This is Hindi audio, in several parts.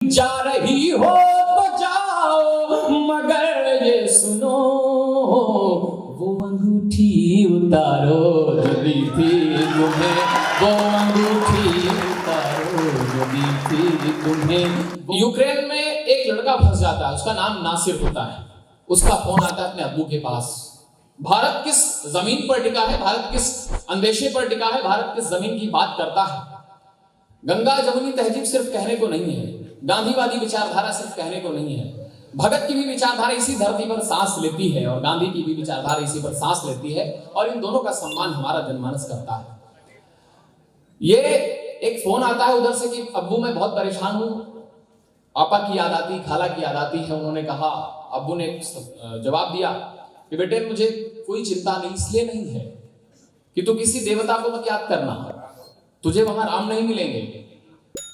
जा रही हो तो जाओ, मगर ये सुनो वो अंगूठी उतारो जो दी थी तुम्हें, वो अंगूठी उतारो जो दी थी तुम्हें। यूक्रेन में एक लड़का फंस जाता है, उसका नाम नासिर होता है। उसका फोन आता है अपने अब्बू के पास। भारत किस जमीन पर टिका है, भारत किस अंदेशे पर टिका है, भारत किस जमीन की बात करता है। गंगा जमुनी तहजीब सिर्फ कहने को नहीं है, गांधीवादी विचारधारा सिर्फ कहने को नहीं है। भगत की भी विचारधारा इसी धरती पर सांस लेती है और गांधी की भी विचारधारा इसी पर सांस लेती है, और इन दोनों का सम्मान हमारा जनमानस करता है। ये एक फोन आता है उधर से कि अब्बू मैं बहुत परेशान हूं, पापा की याद आती, खाला की याद आती है। उन्होंने कहा, अब्बू ने जवाब दिया कि बेटे मुझे कोई चिंता नहीं, इसलिए नहीं है कि तू किसी देवता को मत याद करना, तुझे वहां राम नहीं मिलेंगे,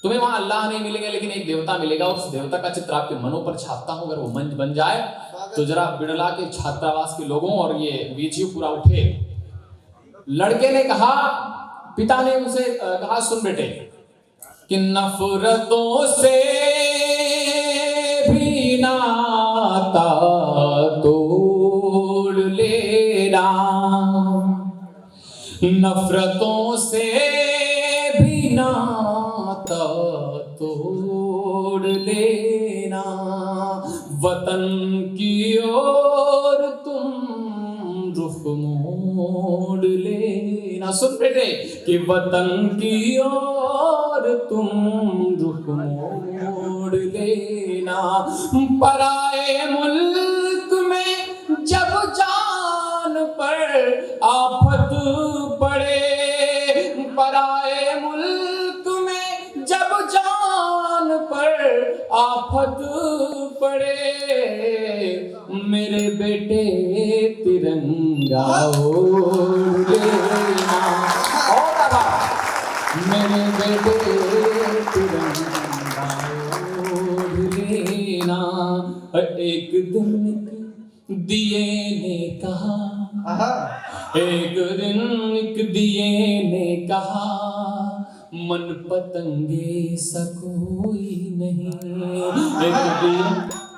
तुम्हें वहां अल्लाह नहीं मिलेंगे, लेकिन एक देवता मिलेगा। उस देवता का चित्र आपके मनों पर छापता हूं, अगर वो मंच बन जाए तो जरा बिड़ला के छात्रावास के लोगों और ये वीडियो पूरा उठे। लड़के ने कहा, पिता ने उसे कहा, सुन बेटे कि नफरतों से भी नाता तोड़ लेना, नफरतों से भी नाता तोड़ लेना, वतन की ओर तुम रुख मोड़ लेना। सुन बेटे कि वतन की ओर तुम रुख मोड़ लेना। पराए मुल्क में जब जान पर आफत पड़े, पराए मुल्क में जब जान पर आफत पड़े, मेरे बेटे तिरंगा ओढ़ लेना। और मेरे बेटे तिरंगा ओढ़ लेना। एक दिन दिए ने कहा, एक दिन एक दिए ने कहा, मन पतंगे सा कोई नहीं।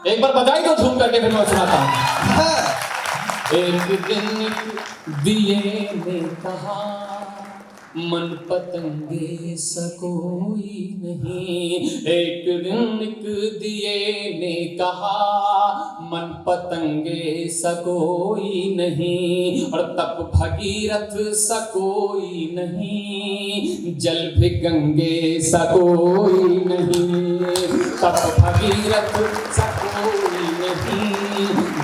एक बार बजाई दो झूम करके, फिर मैं सुनाता हूं। एक दिन दिए ने कहा, मन पतंगे सा कोई नहीं। एक दिन एक दिए ने कहा, मन पतंगे सा कोई नहीं। और तप भगीरथ सा कोई नहीं, जल भी गंगे सा कोई नहीं। तप भगीरथ सा कोई नहीं,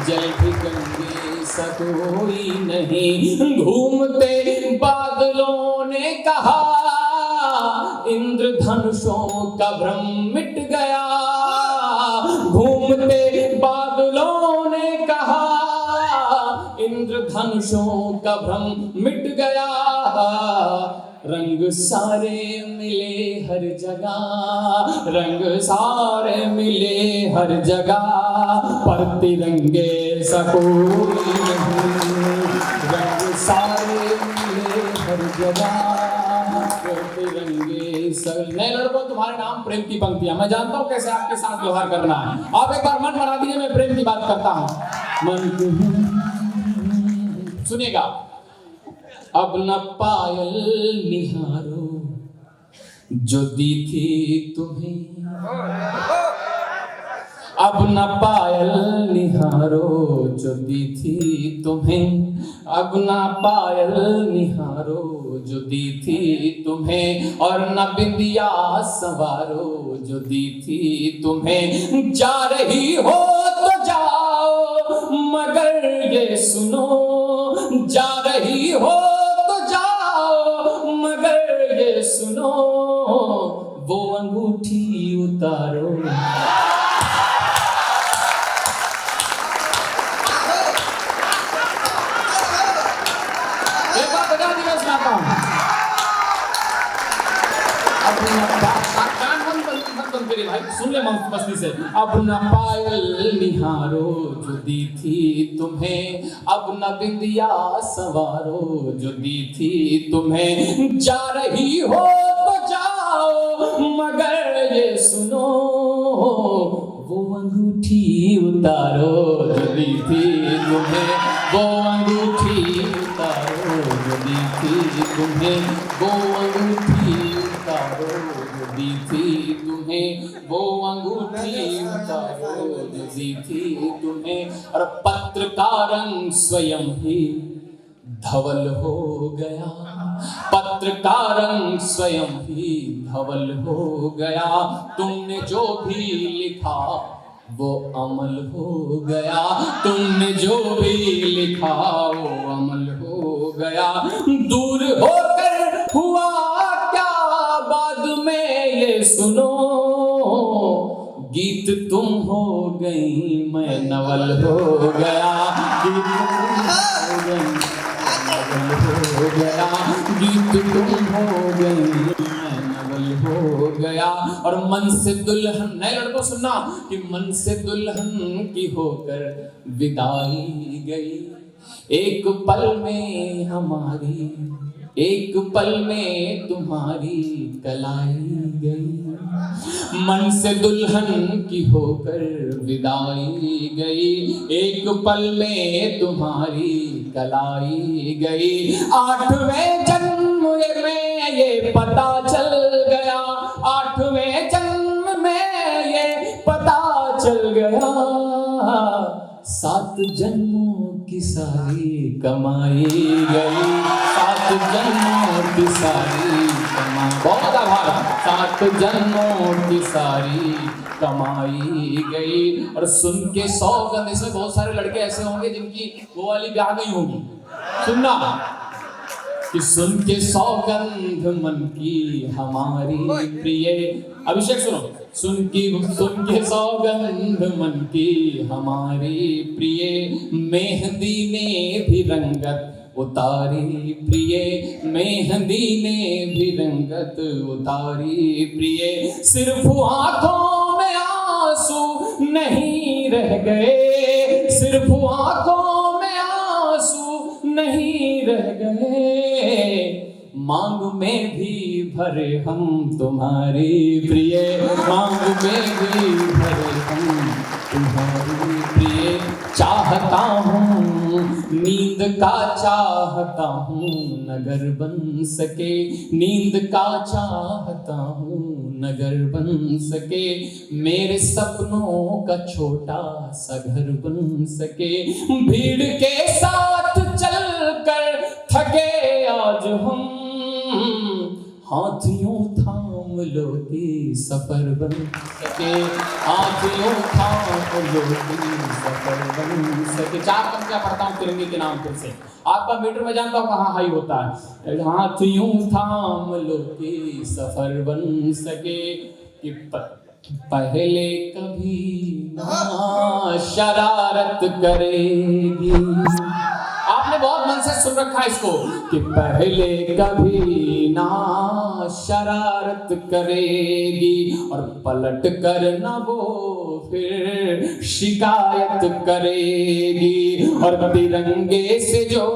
जल भी गंगे सा कोई नहीं। घूमते बादलों ने कहा, इंद्रधनुषों का भ्रम मिट गया। घूमते बादलों ने कहा, इंद्रधनुषों का भ्रम मिट गया। रंग सारे मिले हर जगह, रंग सारे मिले हर जगह, पर तिरंगे सा कोई नहीं। रंग सारे मिले हर जगह, पर तिरंगे सा। नए लड़कों, तुम्हारे नाम प्रेम की पंक्तियां, मैं जानता हूं कैसे आपके साथ व्यवहार करना है। आप एक बार मन बना दीजिए, मैं प्रेम की बात करता हूं। मन सुनिएगा। अब न पायल निहारो जो दी थी तुम्हें, अब न पायल निहारो जो दी थी तुम्हें, अब न पायल निहारो जो दी थी तुम्हें, और न बिंदिया संवारो जो दी थी तुम्हें। जा रही हो तो जाओ, मगर ये सुनो, जा रही हो तो जाओ, मगर ये सुनो वो अंगूठी उतारो। एक बार बजा दी, मैं सुनाता हूं। भाई सुन ले मस्ती से। अब न पायल निहारो जो दी थी तुम्हें, अब न बिंदिया संवारो जो दी थी तुम्हें। जा रही हो तो जाओ, मगर ये सुनो अंगूठी उतारो जो दी थी तुम्हें, वो अंगूठी उतारो जो दी थी तुम्हें, वो अंगूठी उतारो जो दी थी तुम्हें, वो अंगूठी उतारो जो दी थी तुम्हें। और पत्र का रंग स्वयं ही धवल हो गया, पत्र का रंग स्वयं ही धवल हो गया। तुमने जो भी लिखा वो अमल हो गया, तुमने जो भी लिखा वो अमल हो गया। दूर होकर हुआ क्या बाद में ये सुनो, गीत तुम हो गई मैं नवल हो गया, गीत तुम हो गई हो गया, गीत तुम हो गई मैं नवल हो गया। और मन से दुल्हन, नए लड़कों सुनना, कि मन से दुल्हन की होकर विदाई गई, एक पल में हमारी, एक पल में तुम्हारी कलाई गई। मन से दुल्हन की होकर विदाई गई, एक पल में तुम्हारी कलाई गई। 8वें जन्म में ये पता चल गया, 8वें जन्म में ये पता चल गया, 7 जन्मों की सारी कमाई गई, 7 जन्मों की सारी कमाई, बहुत आभार, 7 जन्मों की सारी कमाई गई। और सुन के सौगंध, इसमें बहुत सारे लड़के ऐसे होंगे जिनकी वो वाली ब्याह गई होगी, सुनना, कि सुन के सौगंध मन की हमारी प्रिय, अभिषेक सुनो, सुन के सौगंध मन की हमारी प्रिय, मेहंदी ने भी रंगत उतारी प्रिय, मेहंदी ने भी रंगत उतारी प्रिय। सिर्फ आंखों में आंसू नहीं रह गए, सिर्फ आंखों में आंसू नहीं रह गए, मांग में भी भरे हम तुम्हारी प्रिय, मांग में भी भरे हम तुम्हारी प्रिय। चाहता हूँ नींद का चाहता हूँ नगर बन सके, नींद का चाहता हूँ नगर बन सके, मेरे सपनों का छोटा सा घर बन सके। भीड़ के साथ चलकर थके आज हम, हाथ यूं थाम लो कि सफर बन सके, हाथ यूं थाम लो कि सफर बन सके। 4 पंक्तियां पढ़ता हूँ तिरंगे के नाम फिर से, आपका मीटर में जानता हूँ कहाँ हाई होता है। हाथ यूं थाम लो कि सफर बन सके, कि पहले कभी ना शरारत करेगी, आपने बहुत मन से सुन रखा है इसको, कि पहले कभी ना शरारत करेगी, और पलट कर ना वो फिर शिकायत करेगी, और तिरंगे से जो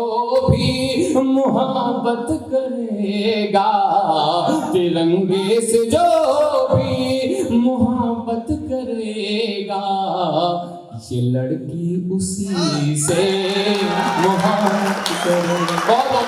भी मोहब्बत करेगा, तिरंगे से जो भी मोहब्बत करेगा, ये लड़की उसी से मोहब्बत करे। बहुत